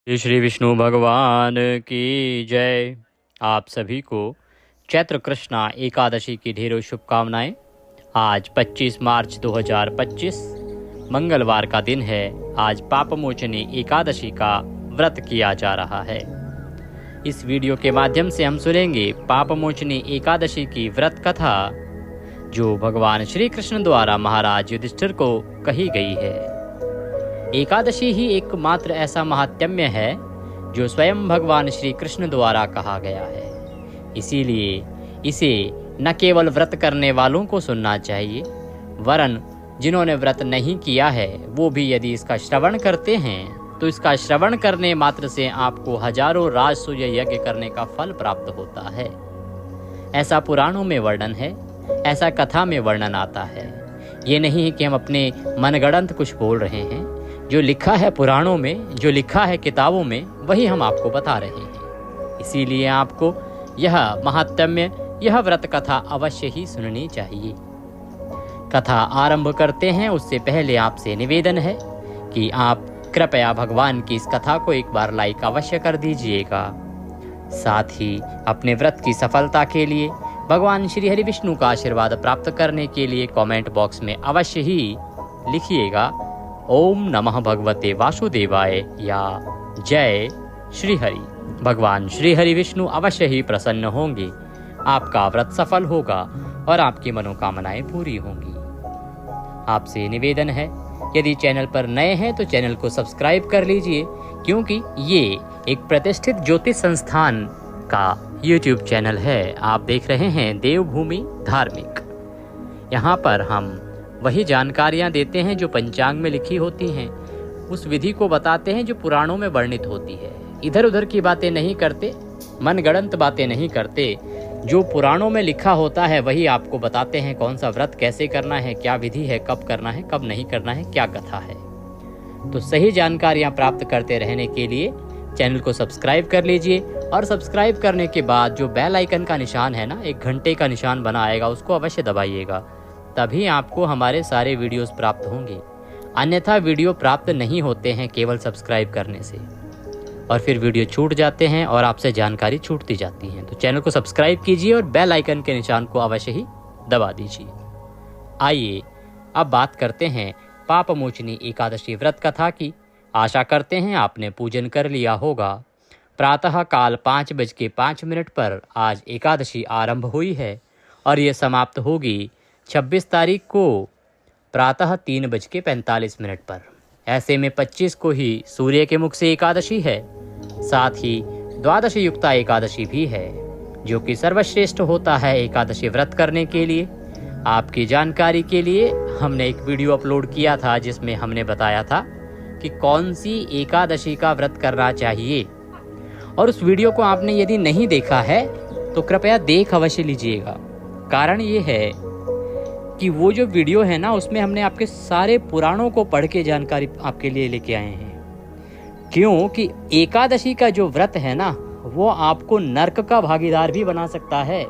श्री विष्णु भगवान की जय। आप सभी को चैत्र कृष्णा एकादशी की ढेरों शुभकामनाएं। आज 25 मार्च 2025 मंगलवार का दिन है। आज पापमोचनी एकादशी का व्रत किया जा रहा है। इस वीडियो के माध्यम से हम सुनेंगे पापमोचनी एकादशी की व्रत कथा, जो भगवान श्री कृष्ण द्वारा महाराज युधिष्ठिर को कही गई है। एकादशी ही एकमात्र ऐसा महात्म्य है जो स्वयं भगवान श्री कृष्ण द्वारा कहा गया है। इसीलिए इसे न केवल व्रत करने वालों को सुनना चाहिए, वरन जिन्होंने व्रत नहीं किया है वो भी यदि इसका श्रवण करते हैं तो इसका श्रवण करने मात्र से आपको हजारों राजसूय यज्ञ करने का फल प्राप्त होता है। ऐसा पुराणों में वर्णन है, ऐसा कथा में वर्णन आता है। ये नहीं है कि हम अपने मनगढ़ंत कुछ बोल रहे हैं। जो लिखा है पुराणों में, जो लिखा है किताबों में, वही हम आपको बता रहे हैं। इसीलिए आपको यह महात्म्य, यह व्रत कथा अवश्य ही सुननी चाहिए। कथा आरंभ करते हैं उससे पहले आपसे निवेदन है कि आप कृपया भगवान की इस कथा को एक बार लाइक अवश्य कर दीजिएगा। साथ ही अपने व्रत की सफलता के लिए भगवान श्री हरि विष्णु का आशीर्वाद प्राप्त करने के लिए कमेंट बॉक्स में अवश्य ही लिखिएगा ओम नमः भगवते वासुदेवाय या जय श्री हरि। भगवान श्री हरि विष्णु अवश्य ही प्रसन्न होंगे, आपका व्रत सफल होगा और आपकी मनोकामनाएं पूरी होंगी। आपसे निवेदन है, यदि चैनल पर नए हैं तो चैनल को सब्सक्राइब कर लीजिए, क्योंकि ये एक प्रतिष्ठित ज्योतिष संस्थान का YouTube चैनल है। आप देख रहे हैं देवभूमि धार्मिक। यहाँ पर हम वही जानकारियाँ देते हैं जो पंचांग में लिखी होती हैं, उस विधि को बताते हैं जो पुराणों में वर्णित होती है। इधर उधर की बातें नहीं करते, मनगढ़ंत बातें नहीं करते। जो पुराणों में लिखा होता है वही आपको बताते हैं। कौन सा व्रत कैसे करना है, क्या विधि है, कब करना है, कब नहीं करना है, क्या कथा है। तो सही जानकारियाँ प्राप्त करते रहने के लिए चैनल को सब्सक्राइब कर लीजिए, और सब्सक्राइब करने के बाद जो बेल आइकन का निशान है ना, एक घंटे का निशान बना आएगा, उसको अवश्य दबाइएगा। तभी आपको हमारे सारे वीडियोस प्राप्त होंगे। अन्यथा वीडियो प्राप्त नहीं होते हैं केवल सब्सक्राइब करने से, और फिर वीडियो छूट जाते हैं और आपसे जानकारी छूटती जाती है। तो चैनल को सब्सक्राइब कीजिए और बेल आइकन के निशान को अवश्य ही दबा दीजिए। आइए अब बात करते हैं पापमोचनी एकादशी व्रत कथा की। आशा करते हैं आपने पूजन कर लिया होगा। प्रातः काल 5:05 पर आज एकादशी आरंभ हुई है और ये समाप्त होगी 26 तारीख को प्रातः 3:45 पर। ऐसे में 25 को ही सूर्य के मुख से एकादशी है। साथ ही द्वादशी युक्ता एकादशी भी है, जो कि सर्वश्रेष्ठ होता है एकादशी व्रत करने के लिए। आपकी जानकारी के लिए हमने एक वीडियो अपलोड किया था जिसमें हमने बताया था कि कौन सी एकादशी का व्रत करना चाहिए, और उस वीडियो को आपने यदि नहीं देखा है तो कृपया देख अवश्य लीजिएगा। कारण ये है कि वो जो वीडियो है ना, उसमें हमने आपके सारे पुराणों को पढ़ के जानकारी आपके लिए लेके आए हैं। क्योंकि एकादशी का जो व्रत है ना, वो आपको नरक का भागीदार भी बना सकता है।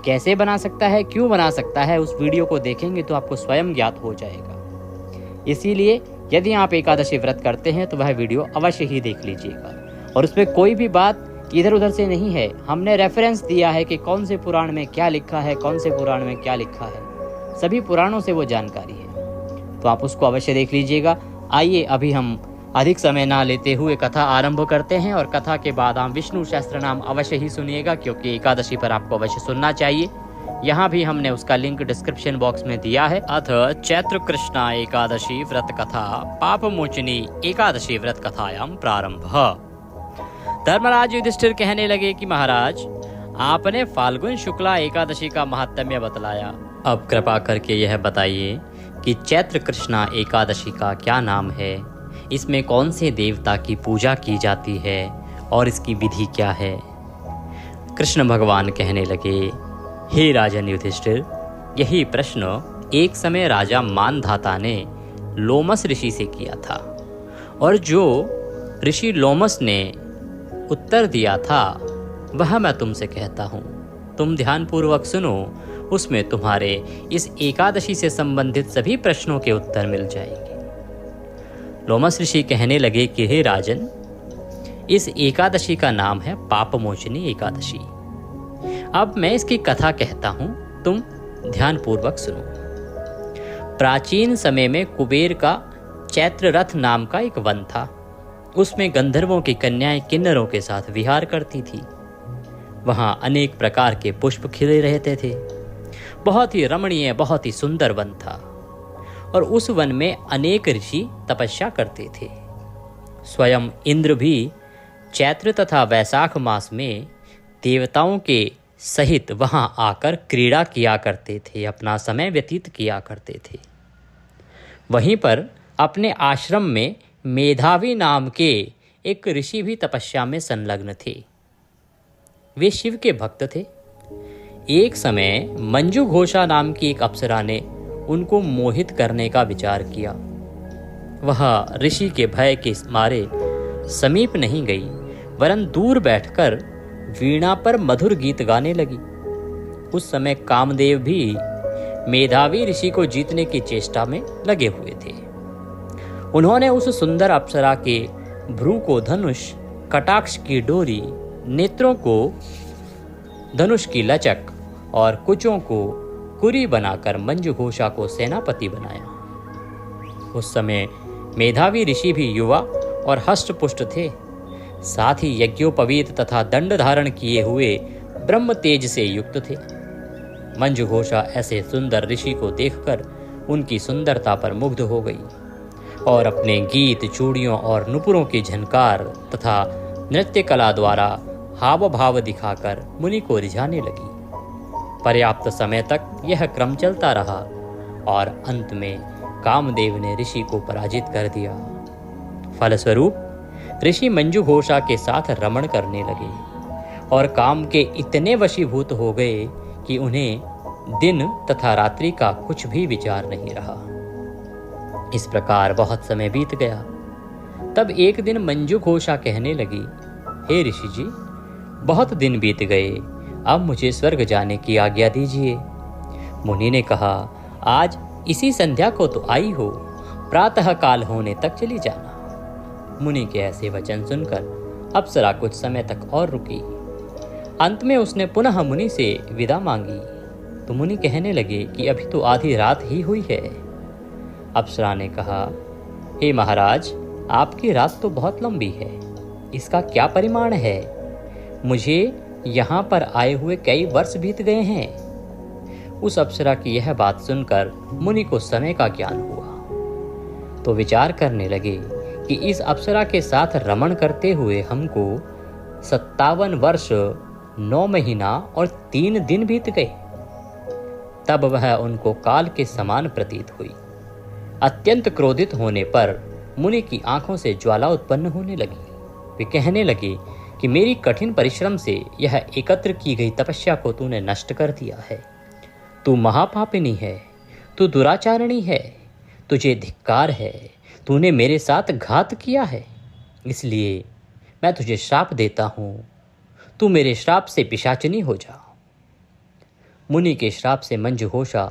कैसे बना सकता है, क्यों बना सकता है, उस वीडियो को देखेंगे तो आपको स्वयं ज्ञात हो जाएगा। इसीलिए यदि आप एकादशी व्रत करते हैं तो वह वीडियो अवश्य ही देख लीजिएगा, और उसमें कोई भी बात इधर उधर से नहीं है। हमने रेफरेंस दिया है कि कौन से पुराण में क्या लिखा है, कौन से पुराण में क्या लिखा है। सभी पुराणों से वो जानकारी है, तो आप उसको अवश्य देख लीजिएगा। आइए अभी हम अधिक समय ना लेते हुए कथा आरंभ करते हैं, और कथा के बाद आप विष्णु सहस्त्र नाम अवश्य ही सुनिएगा, क्योंकि एकादशी पर आपको अवश्य सुनना चाहिए। यहाँ भी हमने उसका लिंक डिस्क्रिप्शन बॉक्स में दिया है। अथ चैत्र कृष्णा एकादशी व्रत कथा पापमोचनी एकादशी व्रत कथायाम प्रारंभ। धर्मराज युधिष्ठिर कहने लगे कि महाराज, आपने फाल्गुन शुक्ला एकादशी का महात्म्य बतलाया। अब कृपा करके यह बताइए कि चैत्र कृष्णा एकादशी का क्या नाम है, इसमें कौन से देवता की पूजा की जाती है और इसकी विधि क्या है। कृष्ण भगवान कहने लगे, हे राजन युधिष्ठिर, यही प्रश्न एक समय राजा मानधाता ने लोमस ऋषि से किया था, और जो ऋषि लोमस ने उत्तर दिया था वह मैं तुमसे कहता हूँ। तुम ध्यानपूर्वक सुनो, उसमें तुम्हारे इस एकादशी से संबंधित सभी प्रश्नों के उत्तर मिल जाएंगे। लोमस ऋषि कहने लगे कि हे राजन, इस एकादशी का नाम है पापमोचनी एकादशी। अब मैं इसकी कथा कहता हूं, तुम ध्यानपूर्वक सुनो। प्राचीन समय में कुबेर का चैत्र रथ नाम का एक वन था। उसमें गंधर्वों की कन्याएं किन्नरों के साथ विहार करती थी। वहां अनेक प्रकार के पुष्प खिले रहते थे। बहुत ही रमणीय, बहुत ही सुंदर वन था। और उस वन में अनेक ऋषि तपस्या करते थे। स्वयं इंद्र भी चैत्र तथा वैशाख मास में देवताओं के सहित वहां आकर क्रीड़ा किया करते थे, अपना समय व्यतीत किया करते थे। वहीं पर अपने आश्रम में मेधावी नाम के एक ऋषि भी तपस्या में संलग्न थे। वे शिव के भक्त थे। एक समय मंजू घोषा नाम की एक अप्सरा ने उनको मोहित करने का विचार किया। वह ऋषि के भय के मारे समीप नहीं गई, वरन दूर बैठकर वीणा पर मधुर गीत गाने लगी। उस समय कामदेव भी मेधावी ऋषि को जीतने की चेष्टा में लगे हुए थे। उन्होंने उस सुंदर अप्सरा के भ्रू को धनुष, कटाक्ष की डोरी, नेत्रों को धनुष की लचक और कुचों को कुरी बनाकर मंजू घोषा को सेनापति बनाया। उस समय मेधावी ऋषि भी युवा और हष्टपुष्ट थे। साथ ही यज्ञोपवीत तथा दंड धारण किए हुए ब्रह्म तेज से युक्त थे। मंजू घोषा ऐसे सुंदर ऋषि को देखकर उनकी सुंदरता पर मुग्ध हो गई और अपने गीत, चूड़ियों और नुपुरों की झनकार तथा नृत्य कला द्वारा हाव भाव दिखाकर मुनि को रिझाने लगी। पर्याप्त समय तक यह क्रम चलता रहा और अंत में कामदेव ने ऋषि को पराजित कर दिया। फलस्वरूप ऋषि मंजू घोषा के साथ रमण करने लगे और काम के इतने वशीभूत हो गए कि उन्हें दिन तथा रात्रि का कुछ भी विचार नहीं रहा। इस प्रकार बहुत समय बीत गया। तब एक दिन मंजू घोषा कहने लगी, हे ऋषि जी, बहुत दिन बीत गए, अब मुझे स्वर्ग जाने की आज्ञा दीजिए। मुनि ने कहा, आज इसी संध्या को तो आई हो, प्रातः काल होने तक चली जाना। मुनि के ऐसे वचन सुनकर अप्सरा कुछ समय तक और रुकी। अंत में उसने पुनः मुनि से विदा मांगी तो मुनि कहने लगे कि अभी तो आधी रात ही हुई है। अप्सरा ने कहा, हे महाराज, आपकी रात तो बहुत लंबी है, इसका क्या परिमाण है? मुझे यहाँ पर आए हुए कई वर्ष बीत गए हैं। उस अप्सरा की यह बात सुनकर मुनि को समय का ज्ञान हुआ तो विचार करने लगे कि इस अप्सरा के साथ रमण करते हुए हमको 57 वर्ष 9 महीना और 3 दिन बीत गए। तब वह उनको काल के समान प्रतीत हुई। अत्यंत क्रोधित होने पर मुनि की आंखों से ज्वाला उत्पन्न होने लगी। वे कहने लगे कि मेरी कठिन परिश्रम से यह एकत्र की गई तपस्या को तूने नष्ट कर दिया है। तू महापापिनी है, तू दुराचारणी है, तुझे धिक्कार है, तूने मेरे साथ घात किया है। इसलिए मैं तुझे श्राप देता हूँ, तू मेरे श्राप से पिशाचिनी हो जा। मुनि के श्राप से मंजू घोषा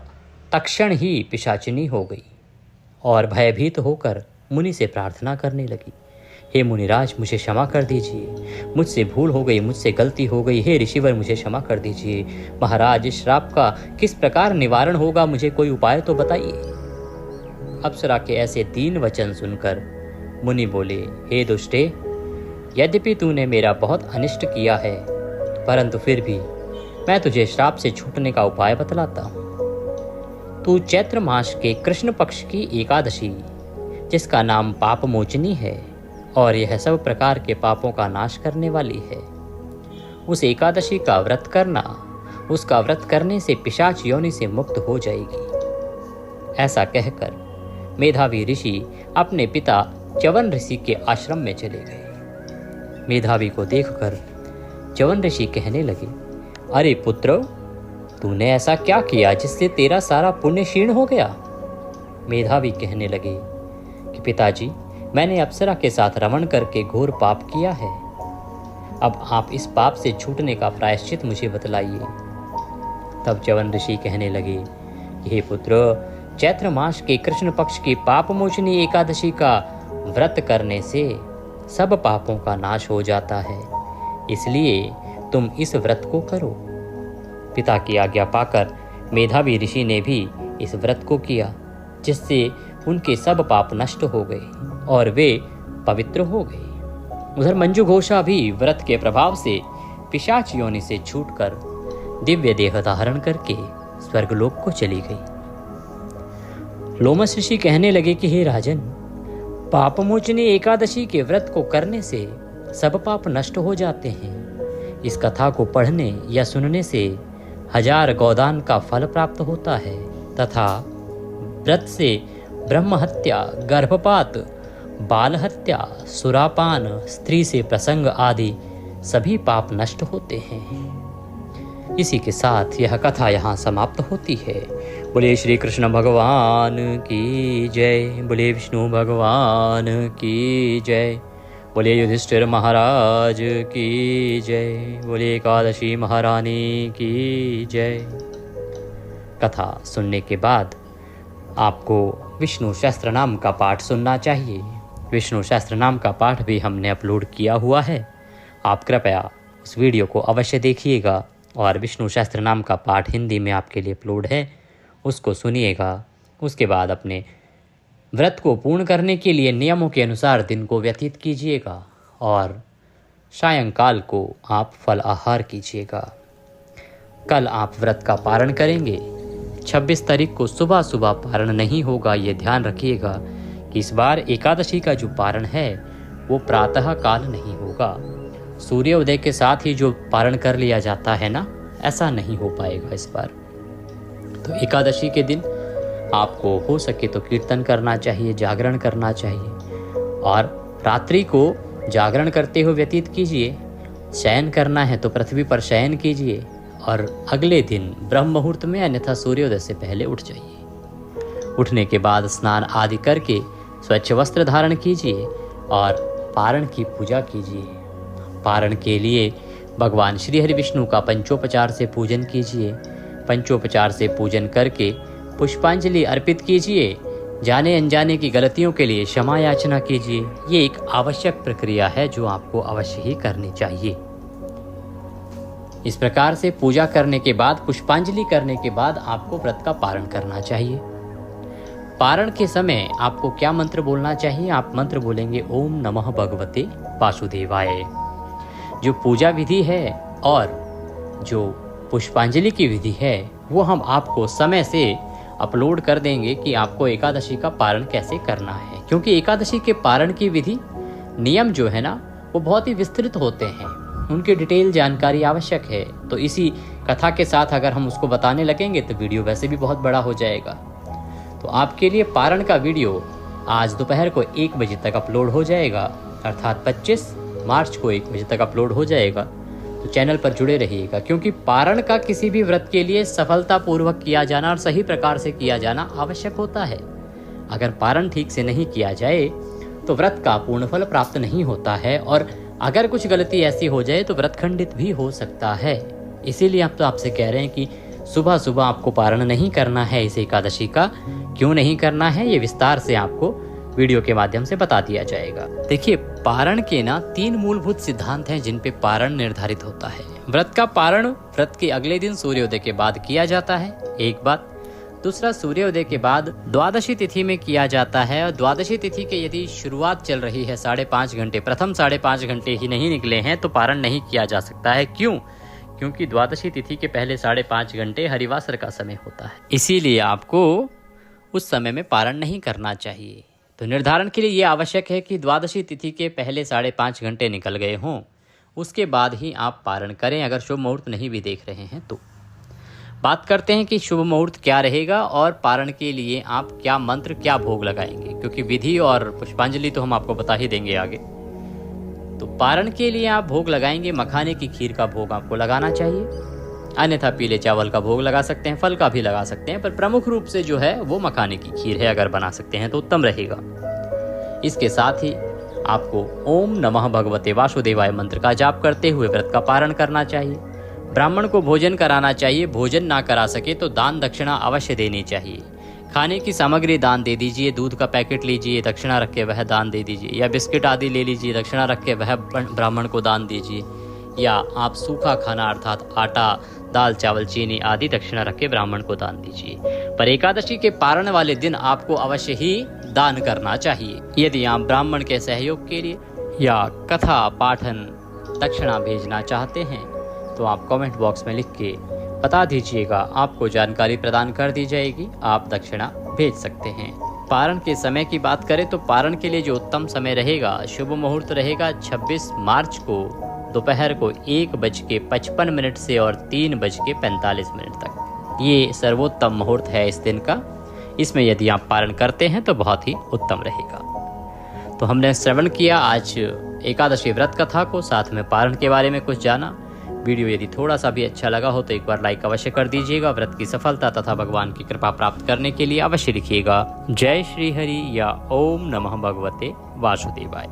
तत्क्षण ही पिशाचिनी हो गई और भयभीत होकर मुनि से प्रार्थना करने लगी, हे मुनिराज, मुझे क्षमा कर दीजिए, मुझसे भूल हो गई, मुझसे गलती हो गई। हे ऋषिवर, मुझे क्षमा कर दीजिए। महाराज, इस श्राप का किस प्रकार निवारण होगा, मुझे कोई उपाय तो बताइए। अप्सरा के ऐसे 3 वचन सुनकर मुनि बोले, हे दुष्टे, यद्यपि तूने मेरा बहुत अनिष्ट किया है, परंतु फिर भी मैं तुझे श्राप से छूटने का उपाय बतलाता हूँ। तू चैत्र मास के कृष्ण पक्ष की एकादशी, जिसका नाम पापमोचनी है और यह सब प्रकार के पापों का नाश करने वाली है, उस एकादशी का व्रत करना। उसका व्रत करने से पिशाच योनि से मुक्त हो जाएगी। ऐसा कहकर मेधावी ऋषि अपने पिता च्यवन ऋषि के आश्रम में चले गए। मेधावी को देखकर च्यवन ऋषि कहने लगे, अरे पुत्र, तूने ऐसा क्या किया जिससे तेरा सारा पुण्य क्षीण हो गया? मेधावी कहने लगे कि पिताजी, मैंने अप्सरा के साथ रमण करके घोर पाप किया है। अब आप इस पाप से छूटने का प्रायश्चित मुझे बतलाइए। तब च्यवन ऋषि कहने लगे, हे पुत्र, चैत्र मास के कृष्ण पक्ष की पापमोचनी एकादशी का व्रत करने से सब पापों का नाश हो जाता है, इसलिए तुम इस व्रत को करो। पिता की आज्ञा पाकर मेधावी ऋषि ने भी इस व्रत को किया, जिससे उनके सब पाप नष्ट हो गए और वे पवित्र हो गए। उधर मंजू घोषा भी व्रत के प्रभाव से पिशाच योनि से छूटकर दिव्य देह धारण करके स्वर्गलोक को चली गई। लोमस ऋषि कहने लगे कि हे राजन, पापमोचनी एकादशी के व्रत को करने से सब पाप नष्ट हो जाते हैं। इस कथा को पढ़ने या सुनने से 1000 गोदान का फल प्राप्त होता है तथा व्रत से ब्रह्म हत्या, गर्भपात, बाल हत्या, सुरापान, स्त्री से प्रसंग आदि सभी पाप नष्ट होते हैं। इसी के साथ यह कथा यहाँ समाप्त होती है। बोले श्री कृष्ण भगवान की जय, बोले विष्णु भगवान की जय, बोले युधिष्ठिर महाराज की जय, बोले एकादशी महारानी की जय। कथा सुनने के बाद आपको विष्णु सहस्त्र नाम का पाठ सुनना चाहिए। विष्णु सहस्त्र नाम का पाठ भी हमने अपलोड किया हुआ है, आप कृपया उस वीडियो को अवश्य देखिएगा। और विष्णु सहस्त्र नाम का पाठ हिंदी में आपके लिए अपलोड है, उसको सुनिएगा। उसके बाद अपने व्रत को पूर्ण करने के लिए नियमों के अनुसार दिन को व्यतीत कीजिएगा और सायंकाल को आप फल आहार कीजिएगा। कल आप व्रत का पारण करेंगे। 26 तारीख को सुबह सुबह पारण नहीं होगा, ये ध्यान रखिएगा कि इस बार एकादशी का जो पारण है वो प्रातः काल नहीं होगा। सूर्योदय के साथ ही जो पारण कर लिया जाता है ना, ऐसा नहीं हो पाएगा इस बार। तो एकादशी के दिन आपको हो सके तो कीर्तन करना चाहिए, जागरण करना चाहिए और रात्रि को जागरण करते हुए व्यतीत कीजिए। शयन करना है तो पृथ्वी पर शयन कीजिए और अगले दिन ब्रह्म मुहूर्त में अन्यथा सूर्योदय से पहले उठ जाइए। उठने के बाद स्नान आदि करके स्वच्छ वस्त्र धारण कीजिए और पारण की पूजा कीजिए। पारण के लिए भगवान श्री हरि विष्णु का पंचोपचार से पूजन कीजिए। पंचोपचार से पूजन करके पुष्पांजलि अर्पित कीजिए। जाने अनजाने की गलतियों के लिए क्षमा याचना कीजिए। ये एक आवश्यक प्रक्रिया है जो आपको अवश्य ही करनी चाहिए। इस प्रकार से पूजा करने के बाद, पुष्पांजलि करने के बाद आपको व्रत का पारण करना चाहिए। पारण के समय आपको क्या मंत्र बोलना चाहिए? आप मंत्र बोलेंगे ओम नमः भगवते वासुदेवाय। जो पूजा विधि है और जो पुष्पांजलि की विधि है वो हम आपको समय से अपलोड कर देंगे कि आपको एकादशी का पारण कैसे करना है, क्योंकि एकादशी के पारण की विधि, नियम जो है ना, वो बहुत ही विस्तृत होते हैं, उनकी डिटेल जानकारी आवश्यक है। तो इसी कथा के साथ अगर हम उसको बताने लगेंगे तो वीडियो वैसे भी बहुत बड़ा हो जाएगा। तो आपके लिए पारण का वीडियो आज दोपहर को 1 बजे तक अपलोड हो जाएगा, अर्थात 25 मार्च को 1 बजे तक अपलोड हो जाएगा। तो चैनल पर जुड़े रहिएगा, क्योंकि पारण का किसी भी व्रत के लिए सफलतापूर्वक किया जाना और सही प्रकार से किया जाना आवश्यक होता है। अगर पारण ठीक से नहीं किया जाए तो व्रत का पूर्ण फल प्राप्त नहीं होता है और अगर कुछ गलती ऐसी हो जाए तो व्रत खंडित भी हो सकता है। इसीलिए हम तो आपसे कह रहे हैं कि सुबह सुबह आपको पारण नहीं करना है इस एकादशी का। क्यों नहीं करना है ये विस्तार से आपको वीडियो के माध्यम से बता दिया जाएगा। देखिए, पारण के ना 3 मूलभूत सिद्धांत हैं जिन पे पारण निर्धारित होता है। व्रत का पारण व्रत के अगले दिन सूर्योदय के बाद किया जाता है, एक बात। दूसरा, सूर्योदय के बाद द्वादशी तिथि में किया जाता है और द्वादशी तिथि के यदि शुरुआत चल रही है 5.5 घंटे, प्रथम 5.5 घंटे ही नहीं निकले हैं तो पारण नहीं किया जा सकता है। क्यों? क्योंकि द्वादशी तिथि के पहले 5.5 घंटे हरिवासर का समय होता है, इसीलिए आपको उस समय में पारण नहीं करना चाहिए। तो निर्धारण के लिए ये आवश्यक है कि द्वादशी तिथि के पहले 5.5 घंटे निकल गए हों, उसके बाद ही आप पारण करें, अगर शुभ मुहूर्त नहीं भी देख रहे हैं तो। बात करते हैं कि शुभ मुहूर्त क्या रहेगा और पारण के लिए आप क्या मंत्र, क्या भोग लगाएंगे, क्योंकि विधि और पुष्पांजलि तो हम आपको बता ही देंगे आगे। तो पारण के लिए आप भोग लगाएंगे, मखाने की खीर का भोग आपको लगाना चाहिए, अन्यथा पीले चावल का भोग लगा सकते हैं, फल का भी लगा सकते हैं, पर प्रमुख रूप से जो है वो मखाने की खीर है। अगर बना सकते हैं तो उत्तम रहेगा। इसके साथ ही आपको ओम नमः भगवते वासुदेवाय मंत्र का जाप करते हुए व्रत का पारण करना चाहिए। ब्राह्मण को भोजन कराना चाहिए, भोजन ना करा सके तो दान दक्षिणा अवश्य देनी चाहिए। खाने की सामग्री दान दे दीजिए, दूध का पैकेट लीजिए, दक्षिणा रख के वह दान दे दीजिए, या बिस्किट आदि ले लीजिए, दक्षिणा रख के वह ब्राह्मण को दान दीजिए, या आप सूखा खाना अर्थात आटा, दाल, चावल, चीनी आदि दक्षिणा रख के ब्राह्मण को दान दीजिए। पर एकादशी के पारण वाले दिन आपको अवश्य ही दान करना चाहिए। यदि आप ब्राह्मण के सहयोग के लिए या कथा पाठन दक्षिणा भेजना चाहते हैं तो आप कमेंट बॉक्स में लिख के बता दीजिएगा, आपको जानकारी प्रदान कर दी जाएगी, आप दक्षिणा भेज सकते हैं। पारण के समय की बात करें तो पारण के लिए जो उत्तम समय रहेगा, शुभ मुहूर्त रहेगा 26 मार्च को दोपहर को 1:55 से और 3:45 तक। ये सर्वोत्तम मुहूर्त है इस दिन का। इसमें यदि आप पारण करते हैं तो बहुत ही उत्तम रहेगा। तो हमने श्रवण किया आज एकादशी व्रत कथा को, साथ में पारण के बारे में कुछ जाना। वीडियो यदि थोड़ा सा भी अच्छा लगा हो तो एक बार लाइक अवश्य कर दीजिएगा। व्रत की सफलता तथा भगवान की कृपा प्राप्त करने के लिए अवश्य लिखिएगा जय श्री हरि या ओम नमः भगवते वासुदेवाय।